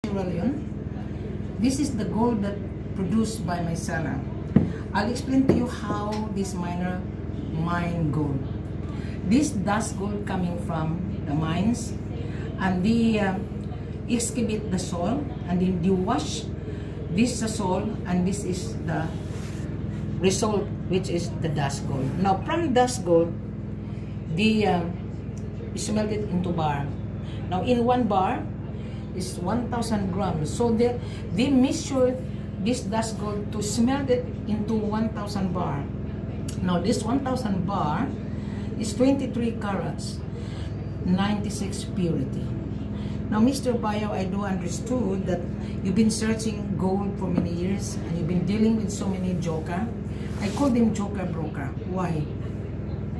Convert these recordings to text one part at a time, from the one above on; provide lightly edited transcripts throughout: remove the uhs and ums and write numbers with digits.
Australian. This is the gold that produced by my seller. I'll explain to you how this miner mine gold. This dust gold coming from the mines, and they excavate the soil, and then they wash this the soil, and this is the result, which is the dust gold. Now from dust gold, they smelt it into bar. Now in one bar is 1,000 grams. So they measure this dust gold to smelt it into 1,000 bar. Now this 1,000 bar is 23 carats, 96 purity. Now Mr. Bayo, I do understood that you've been searching gold for many years and you've been dealing with so many joker. I call them joker broker. Why?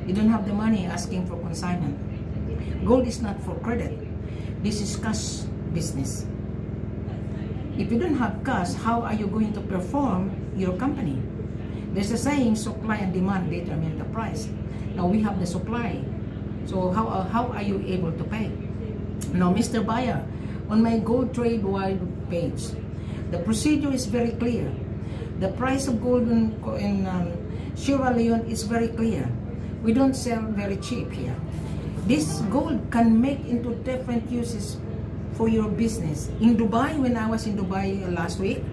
You don't have the money asking for consignment. Gold is not for credit. This is cash business. If you don't have cash, how are you going to perform your company? There's a saying, supply and demand determine the price. Now we have the supply. So how are you able to pay? Now Mr. Buyer, on my Gold Trade Wide page, the procedure is very clear. The price of gold in Sierra Leone is very clear. We don't sell very cheap here. This gold can make into different uses for your business. In Dubai, when I was in Dubai last week,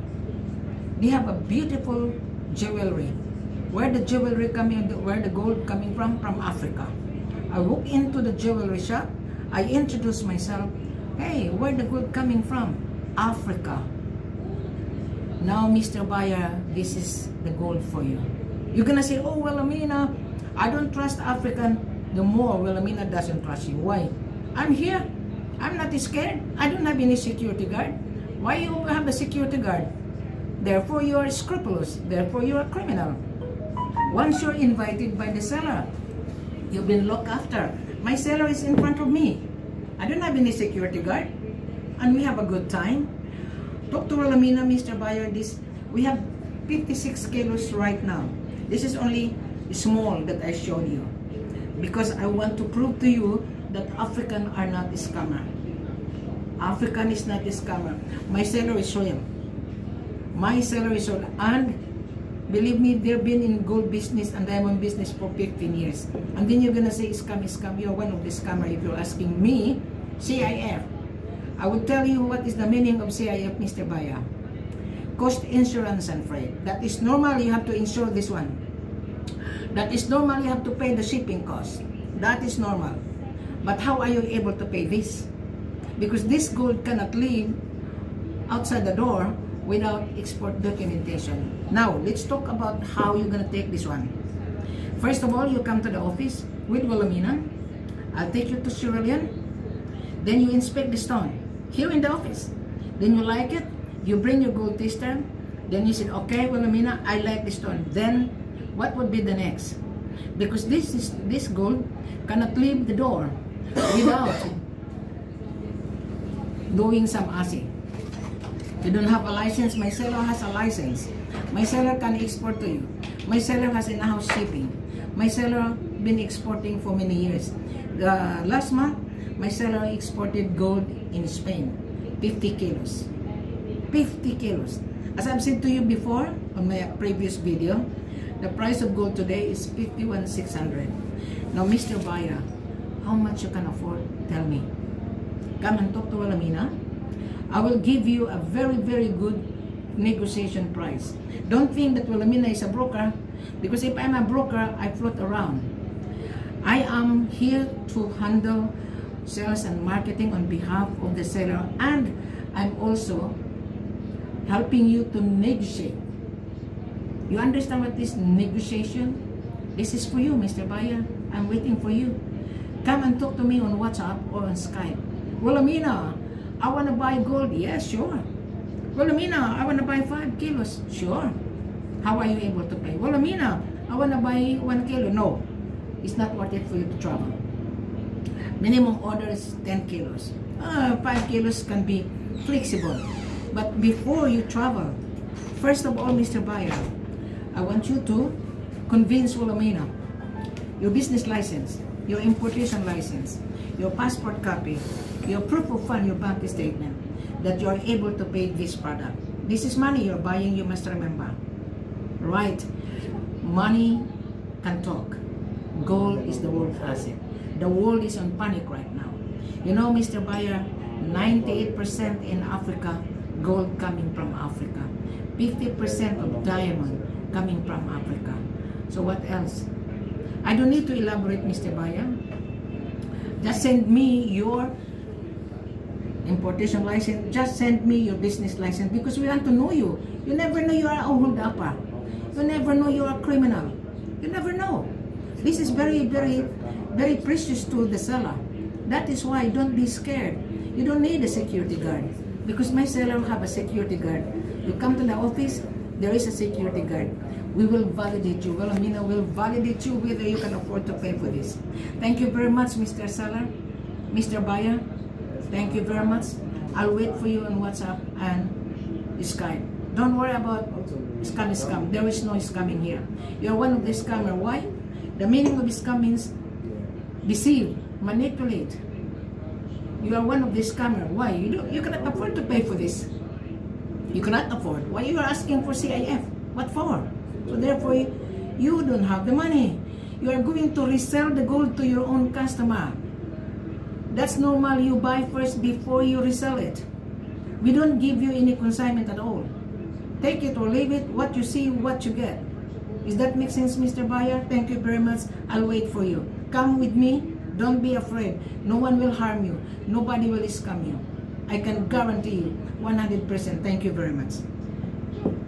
they have a beautiful jewelry. Where the jewelry coming, where the gold coming from Africa. I walk into the jewelry shop, I introduce myself. Hey, where the gold coming from? Africa. Now, Mr. Buyer, this is the gold for you. You're gonna say, oh, well, Amina, I don't trust African. The more, well, Amina doesn't trust you. Why? I'm here. I'm not scared. I don't have any security guard. Why you have a security guard? Therefore, you are scrupulous. Therefore, you are a criminal. Once you're invited by the seller, you've been looked after. My seller is in front of me. I don't have any security guard. And we have a good time. Talk to Amina, Mr. Buyer. We have 56 kilos right now. This is only small that I showed you. Because I want to prove to you that African are not a scammer. African is not a scammer. My seller is real. My seller is real. And believe me, they've been in gold business and diamond business for 15 years. And then you're gonna say, scam, scam. You're one of the scammer if you're asking me, CIF. I will tell you what is the meaning of CIF, Mr. Baya. Cost, insurance, and freight. That is normal, you have to insure this one. That is normal, you have to pay the shipping cost. That is normal. But how are you able to pay this? Because this gold cannot leave outside the door without export documentation. Now, let's talk about how you're gonna take this one. First of all, you come to the office with Wilhelmina. I'll take you to Sierra Leone. Then you inspect the stone here in the office. Then you like it, you bring your gold tester. Then you say, okay, Wilhelmina, I like the stone. Then what would be the next? Because this gold cannot leave the door without doing some assay. You don't have a license, my seller has a license. My seller can export to you. My seller has in-house shipping. My seller been exporting for many years. Last month, my seller exported gold in Spain, 50 kilos. 50 kilos. As I've said to you before on my previous video, the price of gold today is 51,600. Now, Mr. Buyer, how much you can afford? Tell me. Come and talk to Wilhelmina. I will give you a very, very good negotiation price. Don't think that Wilhelmina is a broker, because if I'm a broker, I float around. I am here to handle sales and marketing on behalf of the seller, and I'm also helping you to negotiate. You understand what this negotiation? This is for you, Mr. Buyer. I'm waiting for you. Come and talk to me on WhatsApp or on Skype. Wilhelmina, I want to buy gold. Yes, sure. Wilhelmina, I want to buy 5 kilos. Sure. How are you able to pay? Wilhelmina, I want to buy 1 kilo. No, it's not worth it for you to travel. Minimum order is 10 kilos. 5 kilos can be flexible. But before you travel, first of all, Mr. Buyer, I want you to convince Wilhelmina, your business license, your importation license, your passport copy, your proof of fund, your bank statement, that you are able to pay this product. This is money you're buying, you must remember. Right? Money can talk. Gold is the world asset. The world is on panic right now. You know, Mr. Buyer, 98% in Africa, gold coming from Africa. 50% of diamond coming from Africa. So what else? I don't need to elaborate, Mr. Buyer. Just send me your importation license. Just send me your business license because we want to know you. You never know you are a hold-upper. You never know you are a criminal. You never know. This is very, very, very precious to the seller. That is why don't be scared. You don't need a security guard because my seller have a security guard. You come to the office, there is a security guard. We will validate you. Well, Amina will validate you whether you can afford to pay for this. Thank you very much, Mr. Seller, Mr. Buyer. Thank you very much. I'll wait for you on WhatsApp and Skype. Don't worry about scam. There is no scamming here. You're one of the scammer. Why? The meaning of scam means deceive, manipulate. You are one of the scammer. Why? You cannot afford to pay for this. You cannot afford. Why you are asking for CIF? What for? So therefore, you don't have the money. You are going to resell the gold to your own customer. That's normal. You buy first before you resell it. We don't give you any consignment at all. Take it or leave it. What you see, what you get. Does that make sense, Mr. Buyer? Thank you very much. I'll wait for you. Come with me. Don't be afraid. No one will harm you. Nobody will scam you. I can guarantee you 100%. Thank you very much.